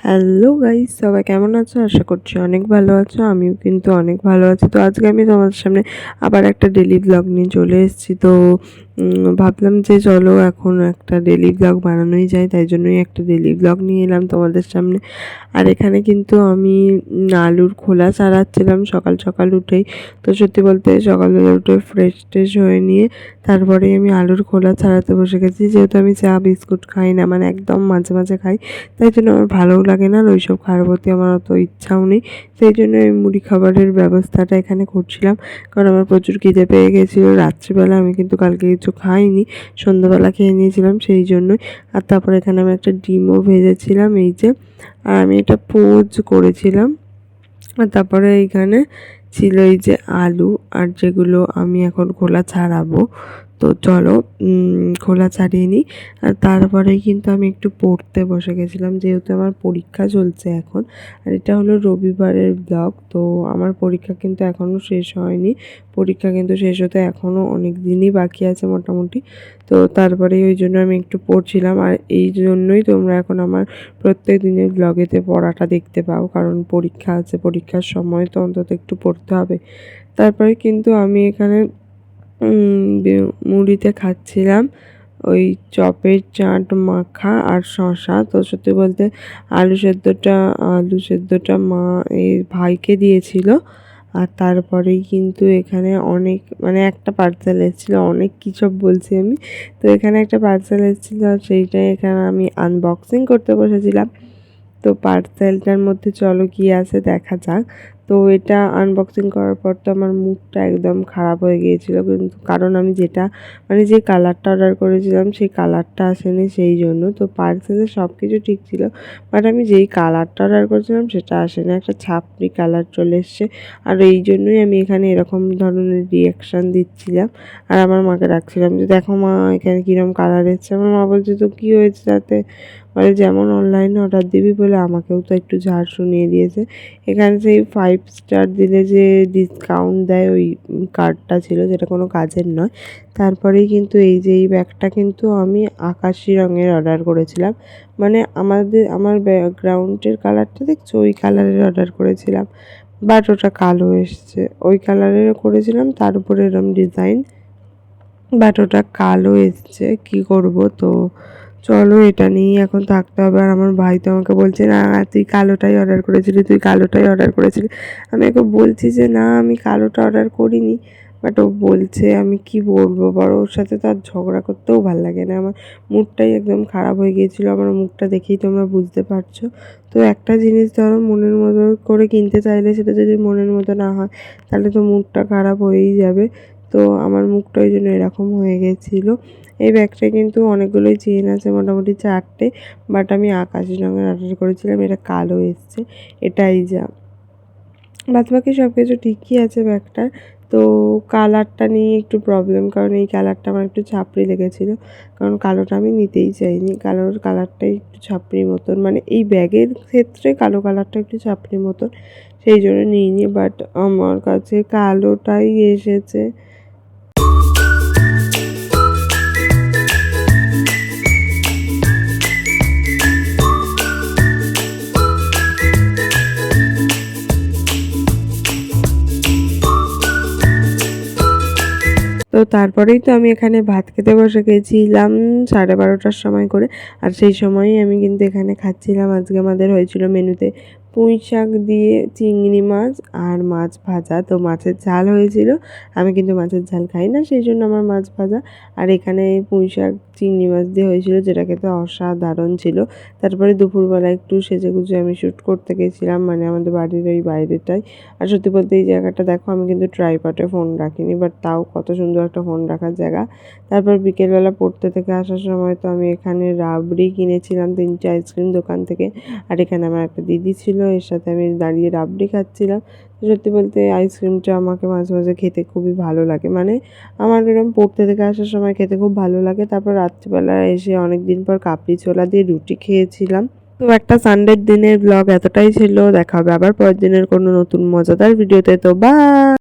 Hello guys, সবাই কেমন আছো? আশা করছি অনেক ভালো আছো। আমিও কিন্তু অনেক ভালো আছি। তো আজকে আমি তোমাদের সামনে আবার একটা ডেলি ব্লগ নিয়ে চলে এসেছি। তো ভাবলাম যে চলো এখন একটা ডেলি ব্লগ বানানোই যায়, তাই জন্যই একটা ডেলি ব্লগ নিয়ে এলাম তোমাদের সামনে। আর এখানে কিন্তু আমি আলুর খোলা ছাড়াচ্ছিলাম সকাল সকাল উঠেই। তো সত্যি বলতে সকালবেলা উঠে ফ্রেশ ট্রেশ হয়ে নিয়ে তারপরে আমি আলুর খোলা ছাড়াতে বসে গেছি। যেহেতু আমি চা বিস্কুট খাই না, মানে একদম মাঝে মাঝে খাই, তাই জন্য আমার ভালোও লাগে না, আর ওইসব খাওয়ার প্রতি আমার অত ইচ্ছাও নেই। সেই জন্য আমি মুড়ি খাবারের ব্যবস্থাটা এখানে করছিলাম, কারণ আমার প্রচুর খিদে পেয়ে গেছিলো। রাত্রিবেলা আমি কিন্তু কালকে কিছু খাইনি, সন্ধ্যাবেলা খেয়ে নিয়েছিলাম সেই জন্যই। আর তারপর এখানে আমি একটা ডিমও ভেজেছিলাম, এই যে। আর আমি এটা পোজ করেছিলাম। আর তারপরে এইখানে ছিল এই যে আলু, আর যেগুলো আমি এখন খোলা ছাড়াবো। তো চলো খোলা ছাড়িয়ে নিই। আর তারপরেই কিন্তু আমি একটু পড়তে বসে গেছিলাম, যেহেতু আমার পরীক্ষা চলছে এখন। আর এটা হলো রবিবারের ব্লগ। তো আমার পরীক্ষা কিন্তু এখনও শেষ হয়নি, পরীক্ষা কিন্তু শেষ হতে এখনও অনেক দিনই বাকি আছে মোটামুটি। তো তারপরে ওই জন্য আমি একটু পড়ছিলাম, আর এই জন্যই তোমরা এখন আমার প্রত্যেক দিনের ব্লগেতে পড়াটা দেখতে পাও, কারণ পরীক্ষা আছে, পরীক্ষার সময় তো অন্তত একটু পড়তে হবে। তারপরে কিন্তু আমি এখানে মুড়িতে খাচ্ছিলাম ওই চপের চাট মাখা আর শশা। তো সত্যি বলতে আলু সেদ্ধটা মা এই ভাইকে দিয়েছিল। আর তারপরেই কিন্তু এখানে অনেক, মানে একটা পার্সেল এসেছিলো, অনেক কী সব বলছি আমি। তো এখানে একটা পার্সেল এসেছিলো, আর সেইটাই এখানে আমি আনবক্সিং করতে বসেছিলাম। তো পার্সেলটার মধ্যে চলো কি আছে দেখা যাক। তো এটা আনবক্সিং করার পর তো আমার মুডটা একদম খারাপ হয়ে গিয়েছিলো, কিন্তু কারণ আমি যেটা মানে যে কালারটা অর্ডার করেছিলাম সেই কালারটা আসেনি, সেই জন্য। তো পার্সেলে সব কিছু ঠিক ছিল, বাট আমি যেই কালারটা অর্ডার করেছিলাম সেটা আসেনি, একটা ছাপড়ি কালার চলে এসছে। আর এই জন্যই আমি এখানে এরকম ধরনের রিয়াকশান দিচ্ছিলাম। আর আমার মাকে ডাকছিলাম যে দেখো মা, এখানে কীরকম কালার এসছে। আমার মা বলছে তো কী হয়েছে তাতে, মানে যেমন অনলাইনে অর্ডার দিবি বলে আমাকেও তো একটু ঝাড় শুনিয়ে দিয়েছে। এখানে সেই 5 স্টার দিলে যে ডিসকাউন্ট দেয় ওই কার্ডটা ছিল, যেটা কোনো কাজের নয়। তারপরেই কিন্তু এই যে এই ব্যাগটা কিন্তু আমি আকাশি রঙের অর্ডার করেছিলাম, মানে আমার ব্যাকগ্রাউন্ডের কালারটা দেখছো, ওই কালারের অর্ডার করেছিলাম, বাট ওটা কালো এসছে। ওই কালারেরও করেছিলাম, তার উপরে এরম ডিজাইন, বাট ওটা কালো এসছে। কি করব? তো চলো এটা নিয়েই এখন থাকতে হবে। আর আমার ভাই তো আমাকে বলছে না তুই কালোটাই অর্ডার করেছিলি। আমি ওকে বলছি যে না আমি কালোটা অর্ডার করিনি, বাট ও বলছে। আমি কি বলবো বড়, ওর সাথে তো আর ঝগড়া করতেও ভালো লাগে না। আমার মুডটাই একদম খারাপ হয়ে গিয়েছিলো, আমার মুখটা দেখেই তোমরা বুঝতে পারছো। তো একটা জিনিস ধরো মনের মতো করে কিনতে চাইলে সেটা যদি মনের মতো না হয় তাহলে তো মুডটা খারাপ হয়েই যাবে। তো আমার মুখটা ওই জন্য এরকম হয়ে গেছিলো। এই ব্যাগটা কিন্তু অনেকগুলোই চেন আছে, মোটামুটি 4টে, বাট আমি আকাশি রঙের অর্ডার করেছিলাম, এটা কালো এসছে। এটাই যা, বাদ বাকি সব কিছু ঠিকই আছে ব্যাগটার। তো কালারটা নিয়ে একটু প্রবলেম, কারণ এই কালারটা আমার একটু ছাপড়ি লেগেছিলো, কারণ কালোটা আমি নিতেই চাইনি। কালারটাই একটু ছাপড়ি মতন, মানে এই ব্যাগের ক্ষেত্রে কালো কালারটা একটু ছাপড়ি মতন, সেই জন্য নিইনি। বাট আমার কাছে কালোটাই এসেছে। তো তারপরেই তো আমি এখানে ভাত খেতে বসে গেছিলাম 12:30টার সময় করে। আর সেই সময়ই আমি কিন্তু এখানে খাচ্ছিলাম। আজকে আমাদের হয়েছিল মেনুতে পুঁই শাক দিয়ে চিংড়ি মাছ আর মাছ ভাজা। তো মাছের ঝাল হয়েছিল, আমি কিন্তু মাছের ঝাল খাই না, সেই জন্য আমার মাছ ভাজা। আর এখানে পুঁই শাক চিংড়ি মাছ দিয়ে হয়েছিল, যেটা খেতে অসাধারণ ছিল। তারপরে দুপুরবেলা একটু সেজেগুজে আমি শ্যুট করতে গেছিলাম, মানে আমাদের বাড়ির ওই বাইরেটাই। আর সত্যি বলতে এই জায়গাটা দেখো, আমি কিন্তু ট্রাইপডে ফোন রাখিনি, বাট তাও কত সুন্দর একটা ফোন রাখার জায়গা। তারপর বিকেলবেলা পড়তে থেকে আসার সময় তো আমি এখানে রাবড়ি কিনেছিলাম 3টে আইসক্রিম দোকান থেকে। আর এখানে আমার একটা দিদি ছিল, এর সাথে আমি দাঁড়িয়ে রাবড়ি খাচ্ছিলাম। সত্যি বলতে আইসক্রিমটা আমাকে মাঝে মাঝে খেতে খুবই ভালো লাগে, মানে আমার এরকম পড়তে থেকে আসার সময় খেতে খুব ভালো লাগে। তারপর রাত্রিবেলা এসে অনেক দিন পর কাবলি ছোলা দিয়ে রুটি খেয়েছিলাম। তো একটা সানডের দিনের ব্লগ এতটাই ছিল। দেখা হবে আবার পরের দিনের কোনো নতুন মজাদার ভিডিওতে। তো বাই।